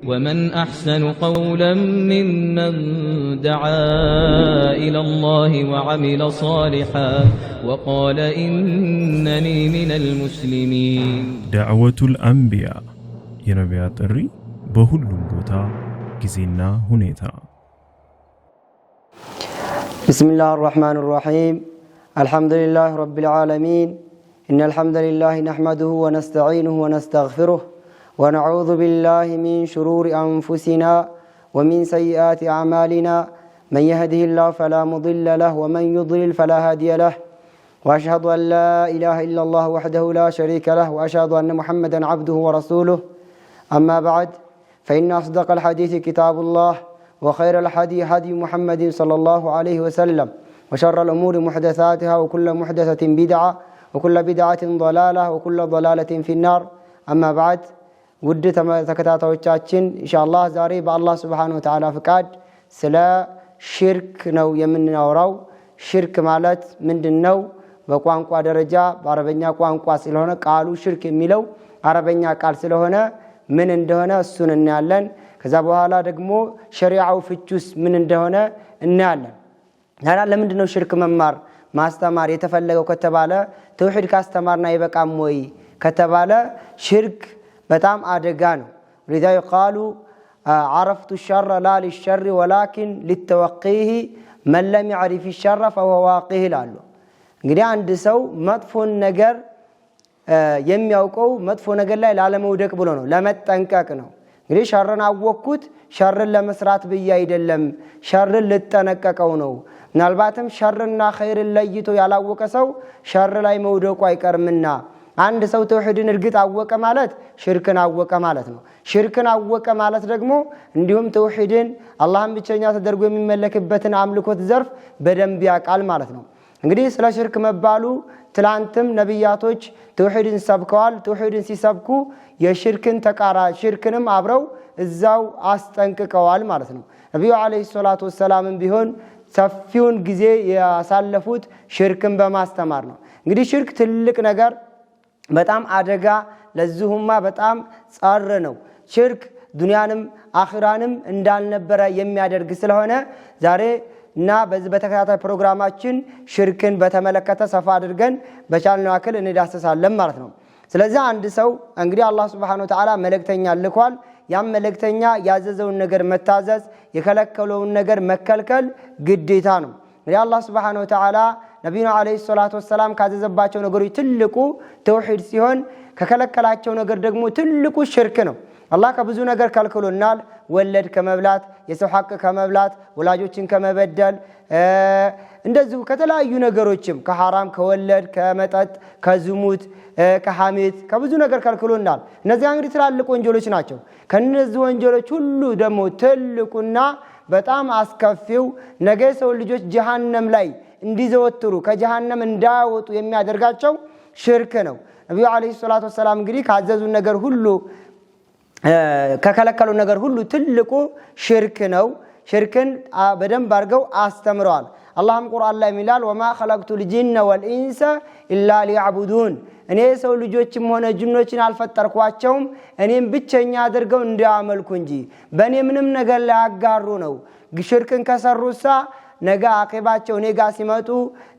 ومن أحسن قولا ممن دعا إلى الله وعمل صالحا وقال إنني من المسلمين. دعوة الأنبياء ينبيات الري بهل بوتا كزينا هنيتا. بسم الله الرحمن الرحيم. الحمد لله رب العالمين. إن الحمد لله نحمده ونستعينه ونستغفره ونعوذ بالله من شرور أنفسنا ومن سيئات أعمالنا. من يهده الله فلا مضل له ومن يضلل فلا هادي له. وأشهد أن لا إله إلا الله وحده لا شريك له وأشهد أن محمدا عبده ورسوله. أما بعد فإن أصدق الحديث كتاب الله وخير الحديث هدي محمد صلى الله عليه وسلم وشر الأمور محدثاتها وكل محدثة بدعة وكل بدعة ضلالة وكل ضلالة في النار. أما بعد ውድ ተከታታዮቻችን ኢንሻአላህ ዛሬ በአላህ Subhanahu Wa Ta'ala ፍቃድ ስለ ሽርክ ነው የምናወራው። ሽርክ ማለት ምንድነው? በቋንቋ ደረጃ በአረበኛ ቋንቋ ስለሆነ ቃሉ ሽርክ የሚለው አረበኛ ቃል ስለሆነ ምን እንደሆነ እሱን እናያለን። ከዛ በኋላ ደግሞ ሸሪዓው ፍቹስ ምን እንደሆነ እናያለን። ታዲያ ለምንድነው ሽርክ መማር ማስተማር የተፈለገው ከተባለ ተውሂድ ካስተማርና ይበቃም ወይ ከተባለ ሽርክ በጣም አደጋ ነው። لذا يقال عرفت الشر لا للشر ولكن للتوقيه من لم يعرف الشر فهو واقيه ላሉ እንግዲህ አንድ ሰው መጥፎን ነገር የሚያውቀው መጥፎ ነገር ላይ ላለመውደቅ ብሎ ነው ለመጠንቀቅ ነው። እንግዲህ ሸርን አወቅኩት ሸርን ለመስራት ብዬ አይደለም ሸርን ልጠነቀቀው ነው። ምናልባትም ሸርና ኸይርን ለይቶ ያላወቀ ሰው ሸር ላይ መውደቁ አይቀርምና አንድ ሰው ተውሂድን እርግጥ አወቀ ማለት ሽርክን አወቀ ማለት ነው። ሽርክን አወቀ ማለት ደግሞ እንዲሁም ተውሂድን አላህን ብቸኛ ተደርጎ የሚመለክበትን አምልኮት ዘርፍ በደንብ ያቃል ማለት ነው። እንግዲህ ስለ ሽርክ መባሉ ትላንትም ነብያቶች ተውሂድን ሰብከዋል። ተውሂድን ሲሰብኩ የሽርክን ተቃራ ሽርክንም አብረው እዛው አስጠንቅቀዋል ማለት ነው። ነብዩ አለይሂ ሰላቱ ወሰላምም ቢሆን ሰፊውን ጊዜ ያሳለፉት ሽርክን በማስተማር ነው። እንግዲህ ሽርክ ትልቅ ነገር በጣም አደጋ ለዚሁማ በጣም ጻር ነው። ሽርክ ዱንያንም አኺራንም እንዳልነበረ የሚያደርግ ስለሆነ ዛሬ እና በዚህ በተከታታይ ፕሮግራማችን ሽርክን በተመለከተ ሰፋ አድርገን በቻልነው አክል እንዳስሳለን ማለት ነው። ስለዚህ አንድ ሰው እንግዲህ አላህ Subhanahu Wa Ta'ala መልእክተኛ ልኳል። ያም መልእክተኛ ያዘዘውን ነገር መታዘዝ የከለከለውን ነገር መከልከል ግዴታ ነው። እንግዲህ አላህ Subhanahu Wa Ta'ala ነብዩ አለይሂ ሰላቱ ወሰለም ካዘዘባቸው ነገሮች ትልቁ ተውሂድ ሲሆን ከከለከላቸው ነገር ደግሞ ትልቁ ሽርክ ነው። አላህ ከብዙ ነገር ከልክሎናል። ወለድ ከመብላት፣ የሰው ሐቅ ከመብላት፣ ወላጆችን ከመበደል እንደዚሁ ከተለያዩ ነገሮችም ከሐራም ከወለድ ከመጠጥ ከዝሙት ከሐሜት ከብዙ ነገር ከልክሎናል። እነዚህ እንግዲህ ትላልቅ ወንጀሎች ናቸው። ከነዚህ ወንጀሎች ሁሉ ደግሞ ትልቁና በጣም አስከፊው ነገ ሰው ልጆች ጀሃነም ላይ እንዲዘወትሩ ከጀሃነም እንዳይወጡ የሚያደርጋቸው ሽርክ ነው። ነብዩ አለይሂ ሰላቱ ወሰለም እንግዲህ ካዘዙ ነገር ሁሉ ከከለከሉ ነገር ሁሉ ትልቁ ሽርክ ነው። ሽርክን በደንብ አድርገው አስተምረዋል። አላህም ቁርአን ላይ ይላል ወማ خلقቱል ጂነ ወልኢንሰ ኢላ ሊዕቡዱን እኔ ሰው ልጆችም ሆነ ጅኖችን አልፈጠርኳቸውም እኔም ብቸኛ አድርገው እንዲያመልኩ እንጂ በእኔ ምንም ነገር ላይ አጋሩ ነው። ሽርክን ከሰሩሳ ነገ አቂባቸው እኔ ጋር ሲመጡ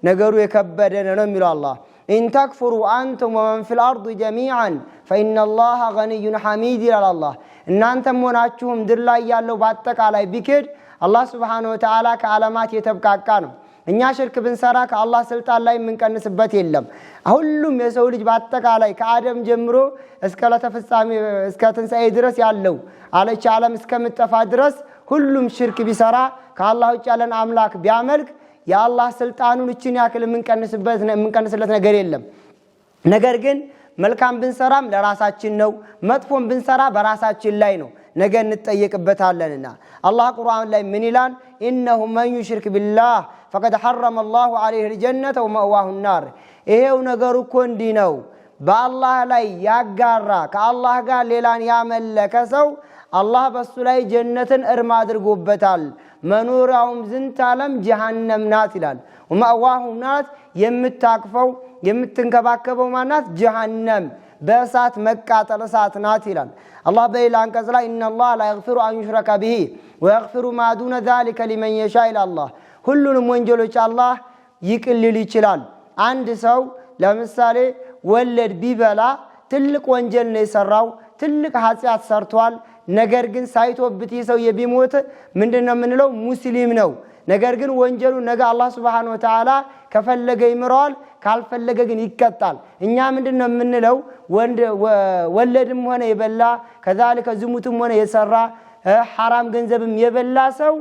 ነገሩ የከበደ ነው የሚለው አላህ ኢን ተክፍሩ አንቱም ወመን ፊል አርድ ጀሚዓን فإن الله غني حميد ይላል አላህ። እናንተም ሆናችሁ ምድር ላይ ያለው በአጠቃላይ ቢክድ አላህ Subhanahu Wa Ta'ala ከዓለማት የተብቃቃ ነው። እኛ ሽርክ ብንሰራ ከአላህ ስልጣን ላይ የምንቀንስበት የለም። ሁሉም የሰው ልጅ በአጠቃላይ ከአደም ጀምሮ እስከ ለተፈጻሚ እስከ ትንሣኤ ድረስ ያለው አለች ዓለም እስከምትጠፋ ድረስ ሁሉም ሽርክ ቢሰራ ከአላህ ውጭ ያለን አምላክ ቢያመልክ የአላህ ስልጣኑን እቺን ያክል የምንቀንስለት ነገር የለም። ነገር ግን መልካም ብንሰራም ለራሳችን ነው፣ መጥፎም ብንሰራ በራሳችን ላይ ነው። ነገ እንጠየቅበታለንና አላህ ቁርአን ላይ ምን ይላል? ኢነሁ መን ይሽርክ ቢላህ ፈቀድ ሐረመ አላሁ ዐለይሂ الجنة ومأواه النار። ይሄው ነገር እኮ እንዲህ ነው። በአላህ ላይ ያጋራ ከአላህ ጋር ሌላን ያመለከ ሰው አላህ በሱ ላይ ጀነትን እርም አድርጎበታል። መኖሪያውም ዝንተ ዓለም ጀሃነም ናት ይላል። ومأواه النار የምታቅፈው የምትንከባከበው ማናት? ጀሃነም። በእሳት መቃጠል እሳት ናት ይላል። አላህ በሌላ አንቀጽ ላይ ኢነላህ ላ የግፊሩ አን ዩሽረከ ቢሂ ወየግፊሩ ማ ዱነ ዛሊከ ሊመን የሻ ይላል። አላህ ሁሉንም ወንጀሎች አላህ ይቅር ሊል ይችላል። አንድ ሰው ለምሳሌ ወለድ ቢበላ ትልቅ ወንጀል ነው የሰራው፣ ትልቅ ኃጢአት ሰርቷል። ነገር ግን ሳይቶብት ሰው የቢሞት ምንድነው የምንለው? ሙስሊም ነው። ነገር ግን ወንጀሉ ነገ አላህ Subhanahu Wa Ta'ala ከፈለገ ይምረዋል፣ ካልፈለገ ግን ይቀጣል። እኛ ምንድነው የምንለው? ወለድም ሆነ የበላ ከዛልከ ዝሙትም ሆነ የሰራ حرام ገንዘብም የበላ ሰው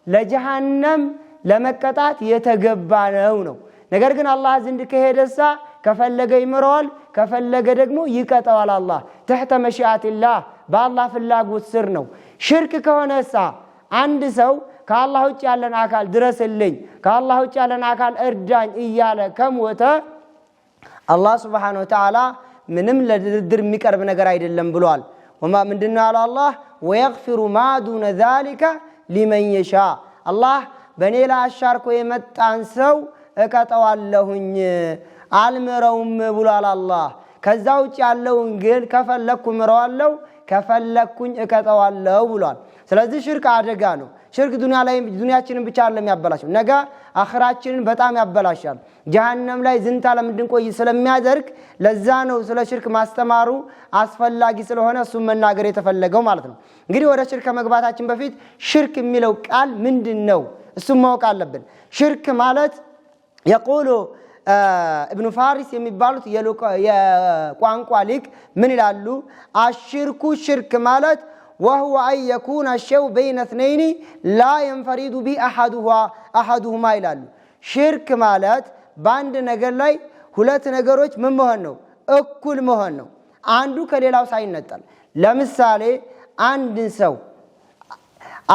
ለጀሃነም ለመቀጣት የተገባ ነው። ነገር ግን አላህ ዘንድ ከሄደሳ ከፈለገ ይምረዋል፣ ከፈለገ ደግሞ ይቀጣዋል። አላህ تحت مشيئة الله በአላህ ፍላጎት ስር ነው። ሽርክ ከሆነሳ አንድ ሰው ከአላህ ውጭ ያለን አካል ድረስልኝ፣ ከአላህ ውጭ ያለን አካል እርዳኝ እያለ ከሞተ አላህ Subhanahu Wa Ta'ala ምንም ለድርድር የሚቀርብ ነገር አይደለም ብሏል። ወማ ምንድነው ያለው አላህ? ويغفر ما دون ذلك لمن يشاء አላህ በኔ ላይ አሻርኮ የመጣን ሰው እቀጣዋለሁኝ አልምረውም ብሏል አላህ። ከዛ ውጭ ያለውን ግን ከፈለኩ ምረዋለሁ፣ ከፈለኩኝ እቀጣዋለሁ ብሏል። ስለዚህ ሽርክ አደጋ ነው። ሽርክ ዱንያችንን ብቻ አይደለም ያበላሻል፣ ነገ አኺራችንን በጣም ያበላሻል። ጀሃነም ላይ ዝንታ ለምንድንቆይ ስለሚያደርግ ለዛ ነው ስለ ሽርክ ማስተማሩ አስፈላጊ ስለሆነ እሱ መናገር የተፈለገው ማለት ነው። እንግዲህ ወደ ሽርክ ከመግባታችን በፊት ሽርክ የሚለው ቃል ምንድነው እሱ ማወቅ አለብን። ሽርክ ማለት يقول ابن فارس የሚባሉት የቋንቋ ሊቅ ምን ይላሉ? አሽርኩ ሽርክ ማለት وهو أن يكون الشيء بين اثنين لا ينفرد به أحدهما ይላሉ። ሽርክ ማለት በአንድ ነገር ላይ ሁለት ነገሮች ምን መሆን ነው? እኩል መሆን ነው፣ አንዱ ከሌላው ሳይነጠል። ለምሳሌ አንድ ሰው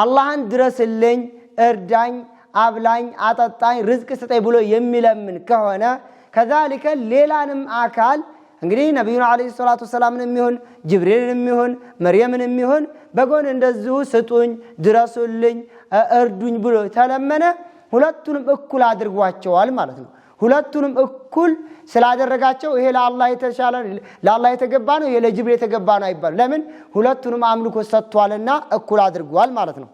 አላህን ድረስልኝ፣ እርዳኝ፣ አብላኝ፣ አጠጣኝ፣ ርዝቅ ስጠኝ ብሎ የሚለምን ከሆነ ከዛልከ ሌላንም አካል እንግዲህ ነብዩና አለይሂ ሰላቱ ሰላምንም ይሁን ጅብሪልንም ይሁን መርየምንም ይሁን በጎን እንደዚሁ ስጡኝ፣ ድረሱልኝ፣ እርዱኝ ብሎ ተለመነ፣ ሁለቱንም እኩል አድርጓቸዋል ማለት ነው። ሁለቱንም እኩል ስላደረጋቸው ይሄ ለአላህ የተሻለ ለአላህ የተገባ ነው፣ ይሄ ለጅብሪል የተገባ ነው አይባል። ለምን? ሁለቱንም አምልኮ ሰጥቷልና እኩል አድርጓል ማለት ነው።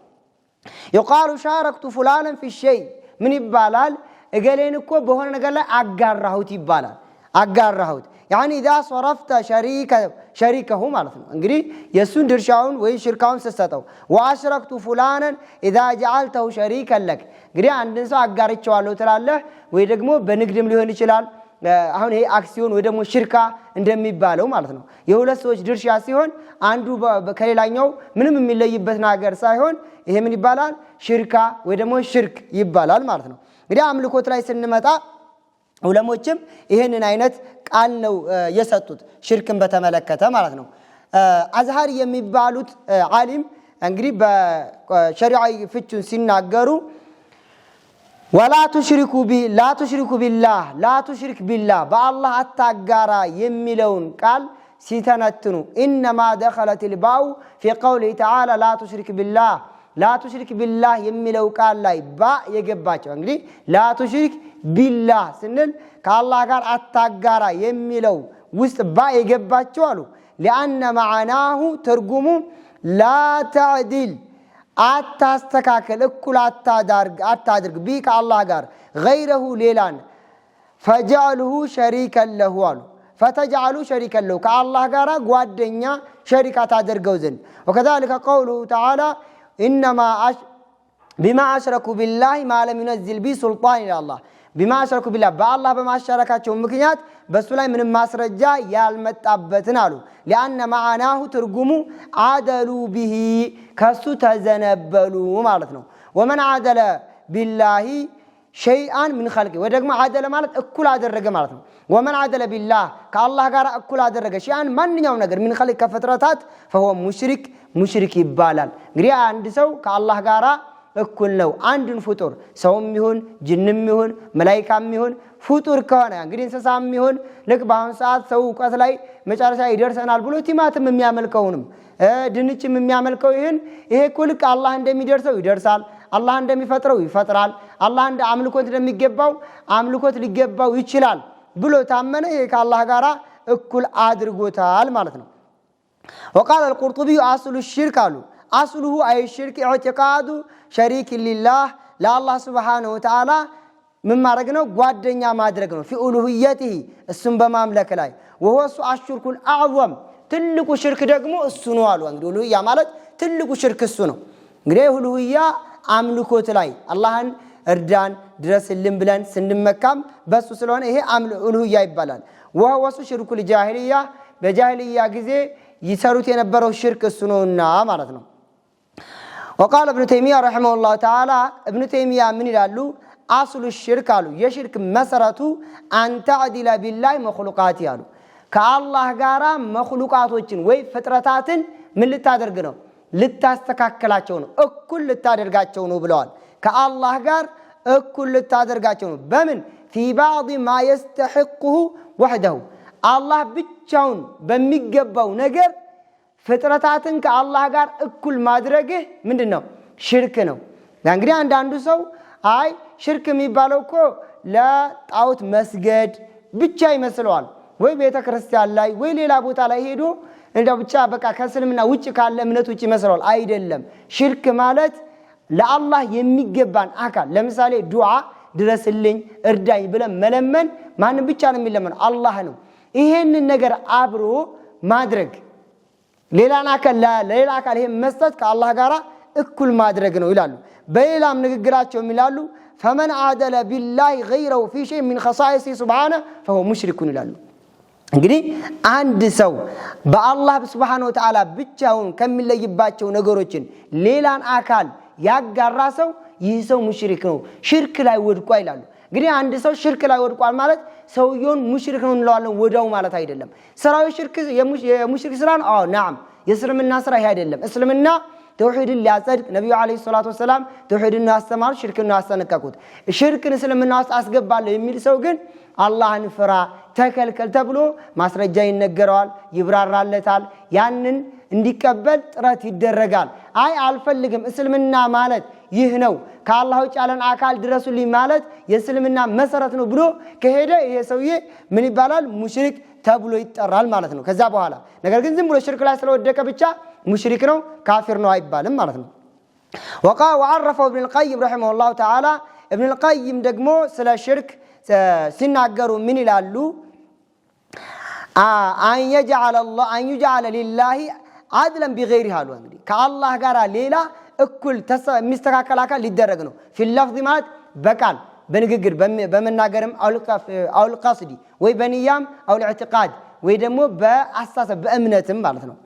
يقال شاركت فلانا في الشيء من ይባላል? እገሌን እኮ በሆነ ነገር ላይ አጋራሁት ይባላል። አጋራሁት يعني اذا صرفت شريكه ማለት ነው። እንግዲህ የሱን ድርሻውን ወይ ሽርካውን ሰሰተው واشركت فلانا اذا جعلته شريكا لك እንግዲህ አንድን ሰው አጋርቻለሁ ትላለህ፣ ወይ ደግሞ በንግድም ሊሆን ይችላል። አሁን ይሄ አክሲዮን ወይ ደግሞ ሽርካ እንደሚባለው ማለት ነው። የሁለት ሰዎች ድርሻ ሲሆን አንዱ ከሌላኛው ምንም የሚለይበት ነገር ሳይሆን ይሄ ምን ይባላል? ሽርካ ወይ ደግሞ ሽርክ ይባላል ማለት ነው። እንግዲህ አምልኮት ላይ ስንመጣ ዑለሞችም ይሄንን አይነት ቃል ነው የሰጡት ሽርክን በተመለከተ ማለት ነው። አዝሃሪ የሚባሉት ዓሊም እንግዲህ በሸሪዓዊ ፍቹን ሲናገሩ ولا تشركوا بالله لا تشرك بالله بالله አታጋራ የሚለውን ቃል ሲተነትኑ انما دخلت الباء في قوله تعالى لا تشرك بالله لا تشرك بالله የሚለው ቃል ላይ ባ የገባቸው እንግዲህ لا تشرك بالله ስንል ከአላህ ጋር አታጋራ የሚለው ውስጥ ባ የገባቸው አሉ። لأن معناه ትርጉሙ لا تعدل አታስተካከል፣ እኩል አታድርግ ቢ ከአላህ ጋር غيره ሌላን فجعله شريكا له አሉ። فتجعلوا شريكا له ከአላህ ጋር ጓደኛ ሸሪካ ታደርገው ዘንድ وكذلك قوله تعالى انما بما اشركوا بالله ما لم ينزل به سلطان الى الله بما اشركوا بالله بالله በማሻረካቸው ምክንያት በሱ ላይ ምንም ማስረጃ ያልመጣበትን አሉ። لأن معناه ትርጉሙ عدلوا به ከሱ ተዘነበሉ ማለት ነው። ومن عدل بالله شيئا من خلقه ወደግሞ عدل ማለት እኩል አደረገ ማለት ነው። ومن عدل بالله ከአላህ ጋር እኩል አደረገ شيئا ማንኛውም ነገር من خلق ከፍጥረታት فهو ሙሽሪክ ይባላል። እንግዲህ አንድ ሰው ከአላህ ጋር እኩል ነው። አንድን ፍጡር ሰውም ይሁን ጅንም ይሁን መላእክትም ይሁን ፍጡር ከሆነ እንግዲህ እንስሳም ይሁን ልክ በአሁን ሰዓት ሰው ዕውቀት ላይ መጨረሻ ይደርሰናል ብሎ ቲማትም የሚያመልከውንም ድንችም የሚያመልከው ይሄ ኩልክ አላህ እንደሚደርሰው ይደርሳል፣ አላህ እንደሚፈጥረው ይፈጥራል፣ አላህ እንደ አምልኮት እንደሚገባው አምልኮት ሊገባው ይችላል ብሎ ታመነ። ይሄ ከአላህ ጋር እኩል አድርጎታል ማለት ነው። وقال القرطبي أصل الشرك قالوا أصله أي الشرك اعتقاد شريك لله لا الله سبحانه وتعالى من ما رجناه قادنيا ما درجناه في ألوهيته السن بمملك لاي وهو الشرك الأعظم تلقوا شرك دقمو السنوال وانجدوا ألوهية مالت تلقوا شرك السنو غيره ألوهية أملكوت لاي اللهن እርዳን ድረስልን ብለን ስንመካም በሱ ስለሆነ ይሄ ኡሉሂያ ይባላል። ወهو ሽርኩ الجاهلية በጃሂልያ ጊዜ ይሰሩት የነበረው ሽርክ እሱ ነውና ማለት ነው። وقال ابن تيمية رحمه الله تعالى ابن تيمية من ይላሉ አስሉ الشرك አሉ የሽርክ መሰረቱ أن تعدل بالله مخلوقات አሉ ከአላህ ጋራ መخلوقاتዎችን ወይ ፍጥረታትን ምን ልታደርግ ነው ልታስተካከላቸው ነው እኩል ልታደርጋቸው ነው ብለዋል። ከአላህ ጋር እኩል ልታደርጋቸው ነው በምን في بعض ما يستحقه وحده አላህ ብቻውን በሚገባው ነገር ፍጥረታትን ከአላህ ጋር እኩል ማድረግ ምንድነው ሽርክ ነው። እንግዲህ አንዳንዱ ሰው አይ ሽርክ የሚባለው እኮ ለጣዖት መስገድ ብቻ ይመስለዋል ወይ ቤተክርስቲያን ላይ ወይ ሌላ ቦታ ላይ ሄዶ እንደው ብቻ በቃ ከእስልምና ውጭ ካለ እምነት ውጭ ይመስለዋል። አይደለም ሽርክ ማለት ለአላህ የሚገባን አካል ለምሳሌ ዱዓ ድረስልኝ እርዳኝ ብለን መለመን ማንም ብቻ ነው የሚለመነው አላህ ነው። ይሄንን ነገር አብሮ ማድረግ ሌላን አካል ይሄን መስጠት ከአላህ ጋር እኩል ማድረግ ነው ይላሉ። በሌላም ንግግራቸው ይላሉ فمن عادل بالله غيره في شيء من خصائصه سبحانه فهو مشرك ይላሉ። እንግዲህ አንድ ሰው በአላህ Subhanahu Wa Ta'ala ብቻውን ከሚለይባቸው ነገሮችን ሌላን አካል ያጋራ ሰው ይህ ሰው ሙሽሪክ ነው ሽርክ ላይ ወድቋል ይላሉ። እንግዲህ አንድ ሰው ሽርክ ላይ ወድቋል ማለት ሰውየውን ሙሽሪክ ነው እንለዋለን ወዳው ማለት አይደለም። ስራው ሽርክ የሙሽሪክ ስራ ነው። አዎ ነዓም የእስልምና ስራ ይሄ አይደለም። እስልምና ተውሂድን ሊያጸድቅ ነብዩ አለይሂ ሰላቱ ወሰለም ተውሂድን ያስተማሩ ሽርክን ያስጠነቀቁት ሽርክን እስልምና ውስጥ አስገባለሁ የሚል ሰው ግን አላህን ፍራ ተከልከል ተብሎ ማስረጃ ይነገረዋል ይብራራለታል ያንን እንዲቀበል ጥረት ይደረጋል። አይ አልፈልግም እስልምና ማለት ይህ ነው ከአላህ ውጭ ያለን አካል ድረሱልኝ ማለት የእስልምና መሰረት ነው ብሎ ከሄደ ይሄ ሰውዬ ምን ይባላል ሙሽሪክ ተብሎ ይጠራል ማለት ነው። ከዛ በኋላ ነገር ግን ዝም ብሎ ሽርክ ላይ ስለወደቀ ብቻ ሙሽሪክ ነው ካፊር ነው አይባልም ማለት ነው። وعرفه ابن القيم رحمه الله تعالى ابن القيم ደግሞ ስለ ሽርክ ሲናገሩ ምን ይላሉ أن يجعل لله عدلا بغيره አሉ። እንግዲህ ከአላህ ጋር ሌላ እኩል የሚስተካከል አካል ሊደረግ ነው። في اللفظ ማለት በቃል በንግግር በመናገርም አውል ቀስዲ ወይ በንያም አውል ኢዕቲቃድ ወይ ደግሞ በአስተሳሰብ በእምነትም ማለት ነው።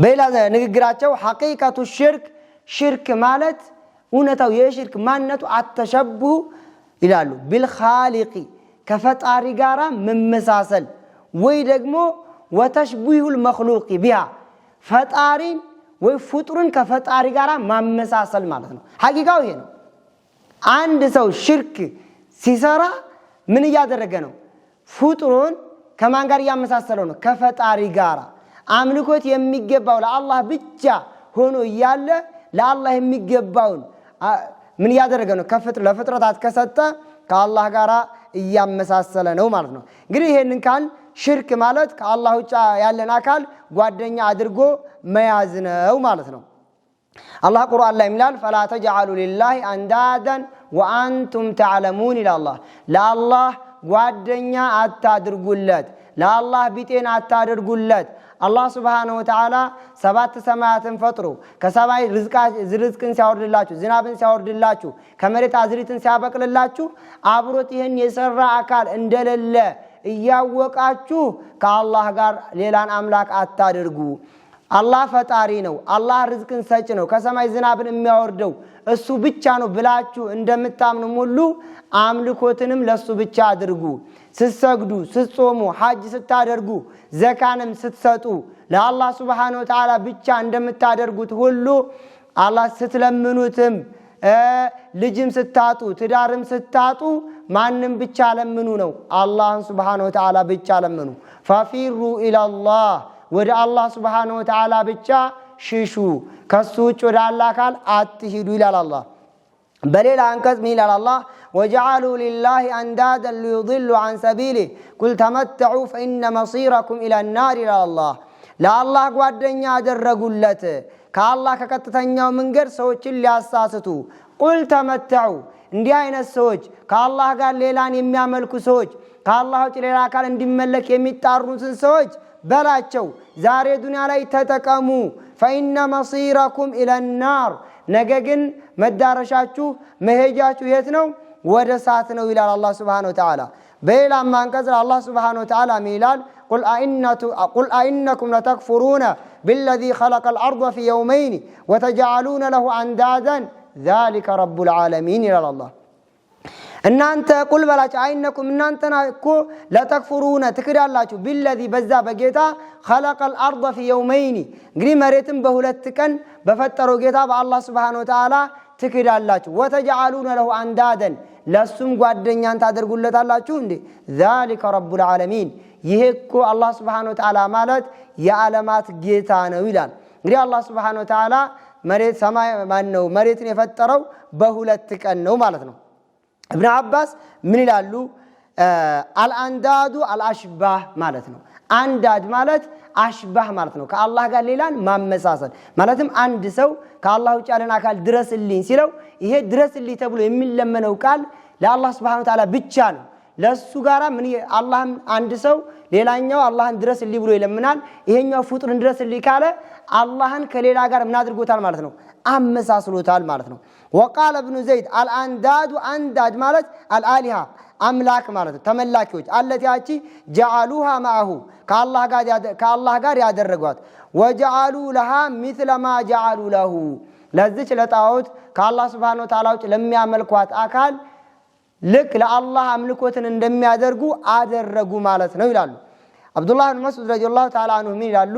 በሌላ ንግግራቸው ሐቂቀቱ ሽርክ ማለት እውነታው የሽርክ ማንነቱ አተሸቡህ ይላሉ بالخالق ከፈጣሪ ጋራ መመሳሰል ወይ ደግሞ وتشبيه المخلوق بها ፈጣሪን ወይ ፍጡርን ከፈጣሪ ጋራ ማመሳሰል ማለት ነው። ሐቂቃው ይሄ ነው። አንድ ሰው ሽርክ ሲሰራ ምን ያደረገ ነው ፍጡሩን ከማን ጋር ያመሳሰለው ነው ከፈጣሪ ጋራ አምልኮት የሚገባው ለአላህ ብቻ ሆኖ ያለ ለአላህ የሚገባውን ምን ያደረገ ነው ለፍጥረታት ከሰጠ ከአላህ ጋራ ያመሳሰለ ነው ማለት ነው። እንግዲህ ይሄንን ካል ሽርክ ማለት ከአላህ ውጭ ያለን አካል ጓደኛ አድርጎ መያዝ ነው ማለት ነው። አላህ ቁርአን ላይ ይላል فلا تجعلوا لله اندادا وانتم تعلمون الى الله ለአላህ ጓደኛ አታድርጉለት ለአላህ ቢጤን አታድርጉለት። አላህ Subhanahu Wa Ta'ala ሰባት ሰማያትን ፈጥሮ ከሰማይ ርዝቅን ሲያወርድላችሁ ዝናብን ሲያወርድላችሁ ከመሬት አዝሪትን ሲያበቅልላችሁ አብሮት ይሄን የሰራ አካል እንደሌለ እያወቃችሁ ከአላህ ጋር ሌላን አምላክ አታድርጉ። አላህ ፈጣሪ ነው አላህ ርዝቅን ሰጭ ነው ከሰማይ ዝናብን የሚያወርደው እሱ ብቻ ነው ብላችሁ እንደምታምኑ ሁሉ አምልኮትንም ለሱ ብቻ አድርጉ። ስትሰግዱ ስትጾሙ ሐጅ ስታደርጉ ዘካንም ስትሰጡ ለአላህ Subhanahu Wa Ta'ala ብቻ እንደምታደርጉት ሁሉ አላህ ስትለምኑትም ልጅም ስታጡ ትዳርም ስታጡ ማንንም ብቻ ለምኑ ነው አላህን Subhanahu Wa Ta'ala ብቻ ለምኑ። ففروا الى الله ወደ አላህ Subhanahu Wa Ta'ala ብቻ ሽሹ ከሱ ውጭ ወደ አላህ አካል አትሂዱ ይላል አላህ። በሌላ አንቀጽ ምን ይላል አላህ وجعلوا لله اندادا ليضلوا عن سبيله قل تمتعوا فإن مصيركم إلى النار إلى الله ለአላህ ጓደኛ አደረጉለት ከአላህ ከቀጥተኛው መንገድ ሰዎችን ሊያሳስቱ ቁል ተመተዑ እንዲህ አይነት ሰዎች ከአላህ ጋር ሌላን የሚያመልኩ ሰዎች ከአላህ ውጭ ሌላ አካል እንዲመለክ የሚጣሩትን ሰዎች በላቸው ዛሬ ዱንያ ላይ ተጠቀሙ فإن مصيركم إلى النار ነገ ግን መዳረሻችሁ መሄጃችሁ የት ነው ወደ እሳት ነው ይላል አላህ Subhanahu Wa Ta'ala በሌላም አንቀጽ አላህ Subhanahu Wa Ta'ala ይላል قل أئنكم لتكفرون بالذي خلق الأرض في يومين وتجعلون له أندادا ذلك رب العالمين إلى الله እናንተ ቁል በላቸው አይነኩም እናንተና እኮ ለተክፍሩነ ትክዳላችሁ بالذي በዛ በጌታ خلق الأرض في يومين እንግዲህ መሬትን በሁለት ቀን በፈጠረው ጌታ በአላህ Subhanahu Wa Ta'ala ትክዳላችሁ وتجعلون له أندادا ለሱም ጓደኛን ታደርጉለታላችሁ እንዴ ذلك رب العالمين ይሄ እኮ አላህ Subhanahu Wa Ta'ala ማለት የዓለማት ጌታ ነው ይላል እንግዲህ አላህ Subhanahu Wa Ta'ala መሬት ሰማይ ማን ነው መሬትን የፈጠረው በሁለት ቀን ነው ማለት ነው ابن عباس ምን ይላሉ አልአንዳዱ አልአሽባህ ማለት ነው አንዳድ ማለት አሽባህ ማለት ነው ከአላህ ጋር ሌላን ማመሳሰል ማለትም አንድ ሰው ከአላህ ውጭ ያለን አካል ድረስልኝ ሲለው ይሄ ድረስልኝ ተብሎ የሚለመነው ቃል ለአላህ Subhanahu Wa Ta'ala ብቻ ነው ለሱ ጋራ ምን አላህም አንድ ሰው ሌላኛው አላህን ድረስልኝ ብሎ ይለምናል ይሄኛው ፍጡርን ድረስልኝ ካለ አላህን ከሌላ ጋር ምን አድርጎታል ማለት ነው አመሳስሎታል ማለት ነው وقال ابن زيد الانداد انداد ማለት الالهه አምላክ ማለት ነው ተመላኪዎች التي جعلوها معه ከአላህ ጋር ያደረጓት وجعلوا لها مثل ما جعلوا له ለዚች ለጣዖት ከአላህ Subhanahu Wa Ta'ala ውጭ ለሚያመልኳት አካል ልክ ለአላህ አምልኮትን እንደሚያደርጉ አደረጉ ማለት ነው ይላሉ አብዱላህ ኢብኑ መስዑድ ረዲየላሁ ተዓላ ዐንሁ ይላሉ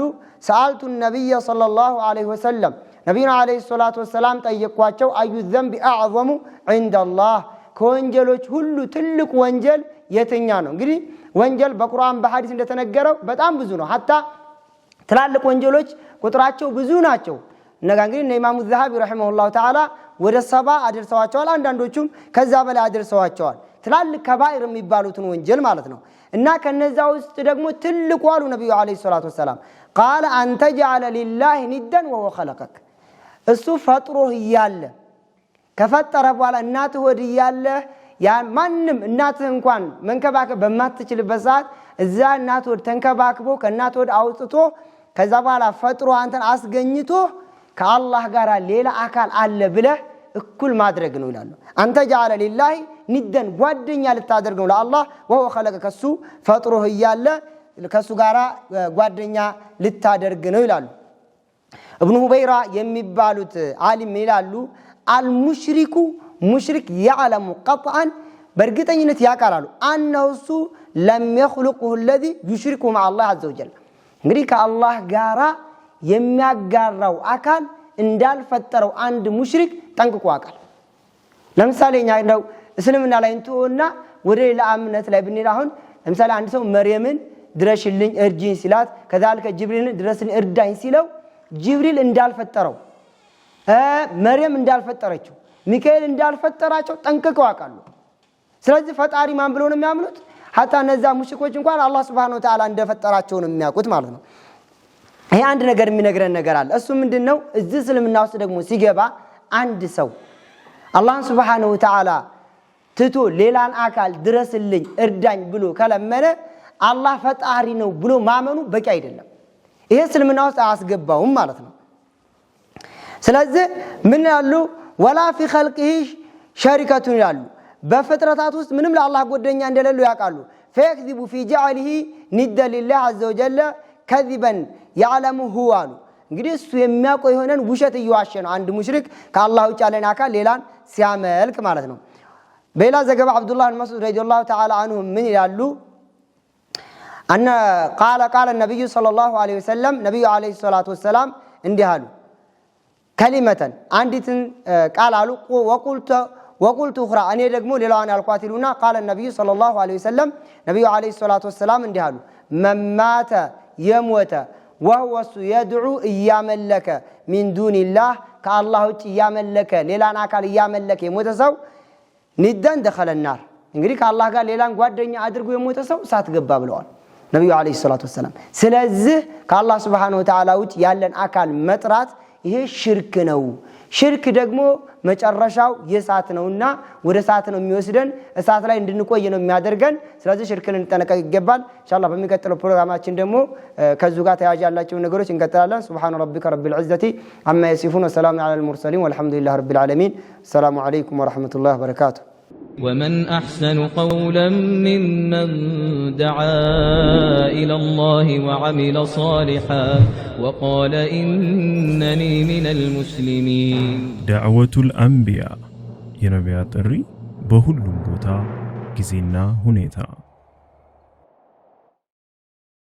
ሰአልቱ ነብይ ሰለላሁ ዐለይሂ ወሰለም ነብዩና ዐለይሂ ሰላቱ ወሰለም ጠየቋቸው አዩ ዘንብ አዕዘሙ ዐንደላህ ከወንጀሎች ሁሉ ትልቁ ወንጀል የትኛ ነው እንግዲህ ወንጀል በቁርአን በሐዲስ እንደተነገረው በጣም ብዙ ነው hatta ትላልቅ ወንጀሎች ቁጥራቸው ብዙ ናቸው እነጋ እንግዲህ ኢማሙ ዘሃቢ ረሂመሁላሁ ተዓላ ወደ 7 አድርሰዋቸዋል አንዳንዶቹም ከዛ በላይ አድርሰዋቸዋል ትላልቅ ከባኢር የሚባሉትን ወንጀል ማለት ነው እና ከነዛ ውስጥ ደግሞ ትልቁ አሉ ነብዩ አለይሂ ሰላቱ ወሰለም قال ان تجعل لله ندا وهو خلقك እሱ ፈጥሮህ ይያለ ከፈጠረ በኋላ እናትህ ወድ ይያለ ያ ማንንም እናትህ እንኳን መንከባከብ በማትችልበት ሰዓት እዛ እናትህ ወድ ተንከባክቦ ከእናትህ ወድ አውጥቶ ከዛ በኋላ ፈጥሮ አንተን አስገኝቶ ከአላህ ጋር ሌላ አካል አለ ብለህ እኩል ማድረግ ነው ይላሉ አንተ جعل لله ندا ጓደኛ ልታደርገው ለአላህ وهو خلقك እሱ ፈጥሮህ ይያለ ከሱ ጋራ ጓደኛ ልታደርግ ነው ይላሉ ابن هبيرة የሚባሉት ዓሊም ይላሉ المشرك مشرك يعلم قطعا በርግጠኝነት ያቃራሉ انه لم يخلقه الذي يشرك مع الله عز وجل እንግዲህ ከአላህ ጋራ የሚያጋራው አካል እንዳልፈጠረው አንድ ሙሽሪክ ጠንቅቆ ያቃል ለምሳሌ ነው እስልምና ላይ እንተውና ወደ ሌላ እምነት ላይ ብንሄድ አሁን ለምሳሌ አንድ ሰው መርየምን ድረሽልኝ እርጂኝ ሲላት ከዛልከ ጅብሪልን ድረስልኝ እርዳኝ ሲለው ጅብሪል እንዳልፈጠረው መርየም እንዳልፈጠረችው ሚካኤል እንዳልፈጠራቸው ጠንቅቀው ያቃሉ ስለዚህ ፈጣሪ ማን ብለው ነው የሚያምኑት hatta እነዛ ሙሽሪኮች እንኳን አላህ Subhanahu Wa Ta'ala እንደፈጠራቸው ነው የሚያውቁት ማለት ነው ይሄ አንድ ነገር የሚነግረን ነገር አለ እሱ ምንድነው እዚህ እስልምና ውስጥ ደግሞ ሲገባ አንድ ሰው አላህ Subhanahu Wa Ta'ala ትቶ ሌላን አካል ድረስልኝ እርዳኝ ብሎ ከለመነ አላህ ፈጣሪ ነው ብሎ ማመኑ በቂ አይደለም ይሄ እስልምና ውስጥ አያስገባውም ማለት ነው ስለዚህ ምን ያሉ ولا في خلقه شركة ይላሉ በፍጥረታት ውስጥ ምንም ለአላህ ጓደኛ እንደሌለ ያቃሉ فيكذب في جعله ند لله عز وجل كذبا يعلمه هو እንግዲህ እሱ የሚያውቀው የሆነን ውሸት እየዋሸ ነው አንድ ሙሽሪክ ከአላህ ውጭ ያለን አካል ሌላን ሲያመልክ ማለት ነው በሌላ ዘገባ አብዱላህ ኢብኑ መስዑድ ረዲየላሁ ተዓላ ዐንሁ ምን ይላሉ أن قال النبي صلى الله عليه وسلم نبي عليه الصلاة والسلام እንዲህ አሉ كلمة عندت قال አሉ وقلت اخرى እኔ ደግሞ ሌላውን ያልኳት ይሉና قال النبي صلى الله عليه وسلم نبي عليه الصلاة والسلام እንዲህ አሉ من مات يموت وهو يدعو يملك من دون الله كالله يملك ሌላን አካል ያመለከ የሞተ ሰው ندان دخل النار እንግዲህ ከአላህ ጋር ሌላን ጓደኛ አድርጎ የሞተ ሰው እሳት ገባ ብለዋል ነብዩ አለይሂ ሰላቱ ወሰለም ስለዚህ ከአላህ Subhanahu Wa Ta'ala ውጭ ያለን አካል መጥራት ይሄ ሽርክ ነው ሽርክ ደግሞ መጨረሻው የእሳት ነውና ወደ እሳት ነው የሚወስደን እሳት ላይ እንድንቆይ ነው የሚያደርገን ስለዚህ ሽርክን እንጠነቀቅ ይገባል ኢንሻአላህ በሚቀጥለው ፕሮግራማችን ደግሞ ከዙ ጋር ተያያዥ ያላቸው ነገሮች እንቀጥላለን ሱብሃነ ረቢከ ረቢል ዒዘቲ አማ የሲፉን ወሰላሙ ዐለል ሙርሰሊን ወልሐምዱሊላሂ ረቢል ዓለሚን ሰላሙ ዐለይኩም ወራህመቱላሂ ወበረካቱሁ ومن أحسن قولا ممن دعا إلى الله وعمل صالحا وقال إنني من المسلمين دعوة الأنبياء ينبيات الري بهل لنبوتا كزينا هنيتا